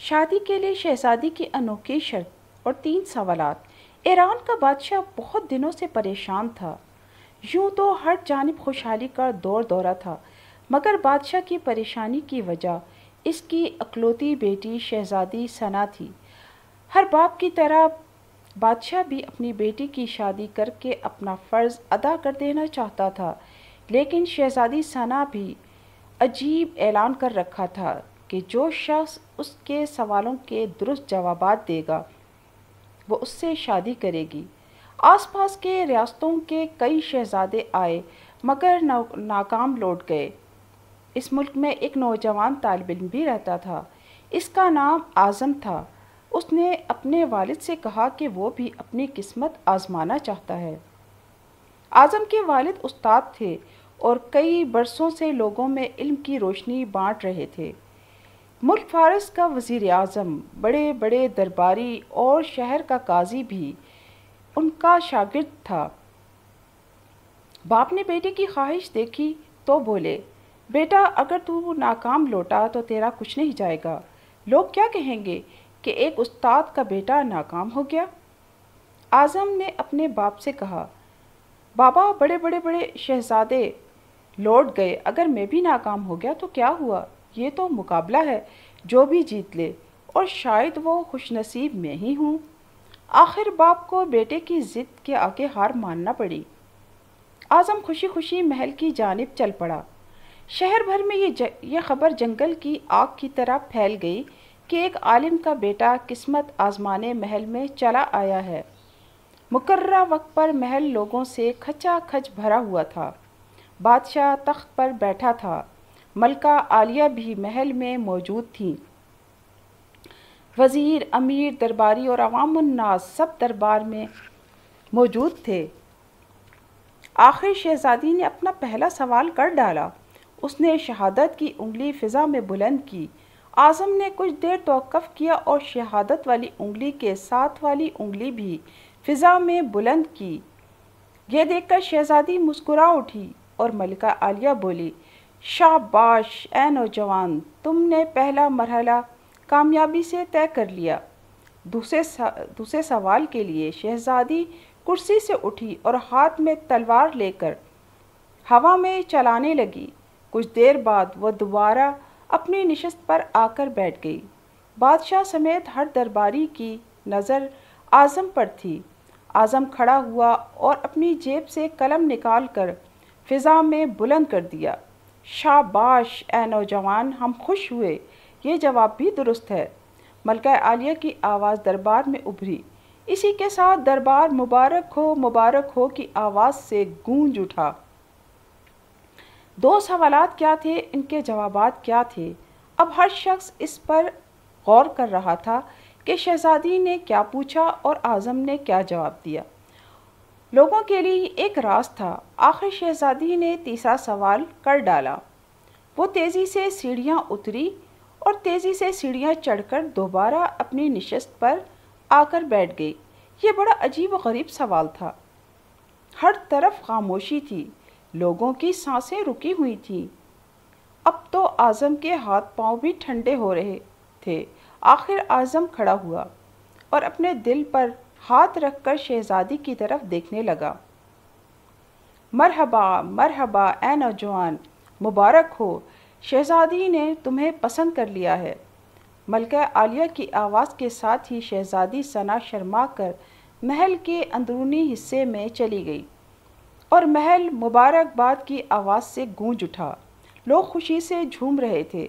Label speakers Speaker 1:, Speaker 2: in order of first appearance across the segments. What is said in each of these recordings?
Speaker 1: شادی کے لیے شہزادی کی انوکھی شرط اور 3 سوالات۔ ایران کا بادشاہ بہت دنوں سے پریشان تھا۔ یوں تو ہر جانب خوشحالی کا دور دورہ تھا، مگر بادشاہ کی پریشانی کی وجہ اس کی اکلوتی بیٹی شہزادی ثنا تھی۔ ہر باپ کی طرح بادشاہ بھی اپنی بیٹی کی شادی کر کے اپنا فرض ادا کر دینا چاہتا تھا، لیکن شہزادی ثنا بھی عجیب اعلان کر رکھا تھا کہ جو شخص اس کے سوالوں کے درست جوابات دے گا وہ اس سے شادی کرے گی۔ آس پاس کے ریاستوں کے کئی شہزادے آئے مگر ناکام لوٹ گئے۔ اس ملک میں ایک نوجوان طالب علم بھی رہتا تھا، اس کا نام اعظم تھا۔ اس نے اپنے والد سے کہا کہ وہ بھی اپنی قسمت آزمانا چاہتا ہے۔ اعظم کے والد استاد تھے اور کئی برسوں سے لوگوں میں علم کی روشنی بانٹ رہے تھے۔ ملک فارس کا وزیر اعظم، بڑے بڑے درباری اور شہر کا قاضی بھی ان کا شاگرد تھا۔ باپ نے بیٹے کی خواہش دیکھی تو بولے، بیٹا اگر تو ناکام لوٹا تو تیرا کچھ نہیں جائے گا۔ لوگ کیا کہیں گے کہ ایک استاد کا بیٹا ناکام ہو گیا؟ اعظم نے اپنے باپ سے کہا، بابا بڑے شہزادے لوٹ گئے، اگر میں بھی ناکام ہو گیا تو کیا ہوا؟ یہ تو مقابلہ ہے، جو بھی جیت لے، اور شاید وہ خوش نصیب میں ہی ہوں۔ آخر باپ کو بیٹے کی ضد کے آگے ہار ماننا پڑی۔ اعظم خوشی خوشی محل کی جانب چل پڑا۔ شہر بھر میں یہ خبر جنگل کی آگ کی طرح پھیل گئی کہ ایک عالم کا بیٹا قسمت آزمانے محل میں چلا آیا ہے۔ مقررہ وقت پر محل لوگوں سے کھچا کھچ بھرا ہوا تھا۔ بادشاہ تخت پر بیٹھا تھا، ملکہ عالیہ بھی محل میں موجود تھیں۔ وزیر، امیر، درباری اور عوام الناس سب دربار میں موجود تھے۔ آخر شہزادی نے اپنا پہلا سوال کر ڈالا۔ اس نے شہادت کی انگلی فضا میں بلند کی۔ اعظم نے کچھ دیر توقف کیا اور شہادت والی انگلی کے ساتھ والی انگلی بھی فضا میں بلند کی۔ یہ دیکھ کر شہزادی مسکرا اٹھی اور ملکہ عالیہ بولی، شاباش اے نوجوان، تم نے پہلا مرحلہ کامیابی سے طے کر لیا۔ دوسرے سوال کے لیے شہزادی کرسی سے اٹھی اور ہاتھ میں تلوار لے کر ہوا میں چلانے لگی۔ کچھ دیر بعد وہ دوبارہ اپنی نشست پر آ کر بیٹھ گئی۔ بادشاہ سمیت ہر درباری کی نظر اعظم پر تھی۔ اعظم کھڑا ہوا اور اپنی جیب سے قلم نکال کر فضا میں بلند کر دیا، شاباش اے نوجوان، ہم خوش ہوئے، یہ جواب بھی درست ہے۔ ملکہ عالیہ کی آواز دربار میں ابھری۔ اسی کے ساتھ دربار مبارک ہو کی آواز سے گونج اٹھا۔ 2 سوالات کیا تھے، ان کے جوابات کیا تھے؟ اب ہر شخص اس پر غور کر رہا تھا کہ شہزادی نے کیا پوچھا اور اعظم نے کیا جواب دیا۔ لوگوں کے لیے ایک راز تھا۔ آخر شہزادی نے تیسرا سوال کر ڈالا۔ وہ تیزی سے سیڑھیاں اتری اور تیزی سے سیڑھیاں چڑھ کر دوبارہ اپنی نشست پر آ کر بیٹھ گئی۔ یہ بڑا عجیب و غریب سوال تھا۔ ہر طرف خاموشی تھی، لوگوں کی سانسیں رکی ہوئی تھیں۔ اب تو اعظم کے ہاتھ پاؤں بھی ٹھنڈے ہو رہے تھے۔ آخر اعظم کھڑا ہوا اور اپنے دل پر ہاتھ رکھ کر شہزادی کی طرف دیکھنے لگا۔ مرحبا مرحبا اے نوجوان، مبارک ہو، شہزادی نے تمہیں پسند کر لیا ہے۔ ملکہ عالیہ کی آواز کے ساتھ ہی شہزادی ثنا شرما کر محل کے اندرونی حصے میں چلی گئی اور محل مبارکباد کی آواز سے گونج اٹھا۔ لوگ خوشی سے جھوم رہے تھے۔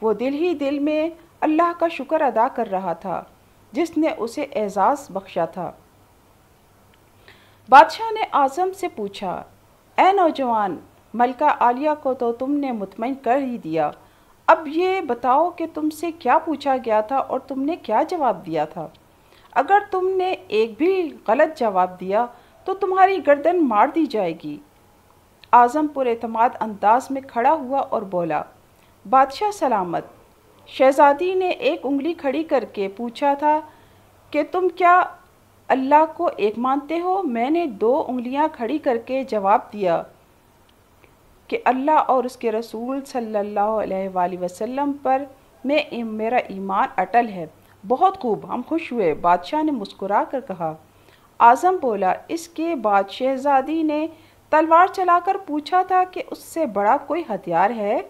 Speaker 1: وہ دل ہی دل میں اللہ کا شکر ادا کر رہا تھا جس نے اسے اعزاز بخشا تھا۔ بادشاہ نے اعظم سے پوچھا، اے نوجوان، ملکہ عالیہ کو تو تم نے مطمئن کر ہی دیا، اب یہ بتاؤ کہ تم سے کیا پوچھا گیا تھا اور تم نے کیا جواب دیا تھا؟ اگر تم نے ایک بھی غلط جواب دیا تو تمہاری گردن مار دی جائے گی۔ اعظم پر اعتماد انداز میں کھڑا ہوا اور بولا، بادشاہ سلامت، شہزادی نے ایک انگلی کھڑی کر کے پوچھا تھا کہ تم کیا اللہ کو ایک مانتے ہو؟ میں نے 2 انگلیاں کھڑی کر کے جواب دیا کہ اللہ اور اس کے رسول صلی اللہ علیہ وآلہ وسلم پر میرا ایمان اٹل ہے۔ بہت خوب، ہم خوش ہوئے، بادشاہ نے مسکرا کر کہا۔ اعظم بولا، اس کے بعد شہزادی نے تلوار چلا کر پوچھا تھا کہ اس سے بڑا کوئی ہتھیار ہے؟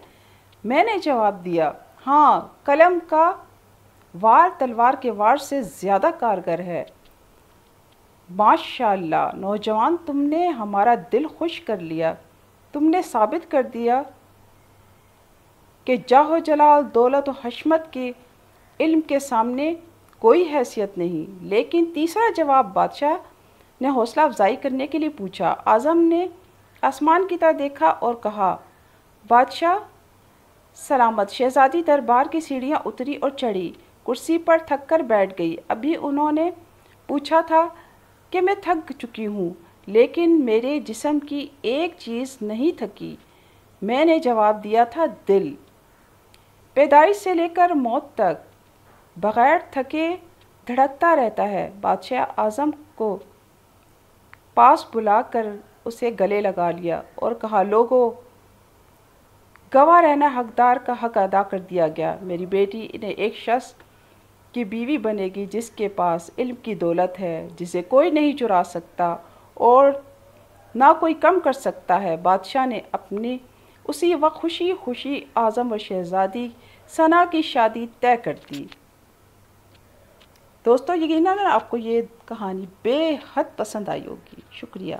Speaker 1: میں نے جواب دیا، ہاں، قلم کا وار تلوار کے وار سے زیادہ کارگر ہے۔ ماشاء اللہ نوجوان، تم نے ہمارا دل خوش کر لیا۔ تم نے ثابت کر دیا کہ جاہ و جلال، دولت و حشمت کے علم کے سامنے کوئی حیثیت نہیں۔ لیکن تیسرا جواب بادشاہ نے حوصلہ افزائی کرنے کے لیے پوچھا۔ اعظم نے آسمان کی طرف دیکھا اور کہا، بادشاہ سلامت۔ شہزادی دربار کی سیڑھیاں اتری اور چڑھی، کرسی پر تھک کر بیٹھ گئی۔ ابھی انہوں نے پوچھا تھا کہ میں تھک چکی ہوں، لیکن میرے جسم کی ایک چیز نہیں تھکی۔ میں نے جواب دیا تھا، دل۔ پیدائش سے لے کر موت تک بغیر تھکے دھڑکتا رہتا ہے۔ بادشاہ اعظم کو پاس بلا کر اسے گلے لگا لیا اور کہا، لوگو، گواہ رہنا حقدار کا حق ادا کر دیا گیا۔ میری بیٹی انہیں ایک شخص کی بیوی بنے گی جس کے پاس علم کی دولت ہے، جسے کوئی نہیں چرا سکتا اور نہ کوئی کم کر سکتا ہے۔ بادشاہ نے اسی وقت خوشی خوشی اعظم اور شہزادی ثنا کی شادی طے کر دی۔ دوستو، یقیناً آپ کو یہ کہانی بے حد پسند آئی ہوگی۔ شکریہ۔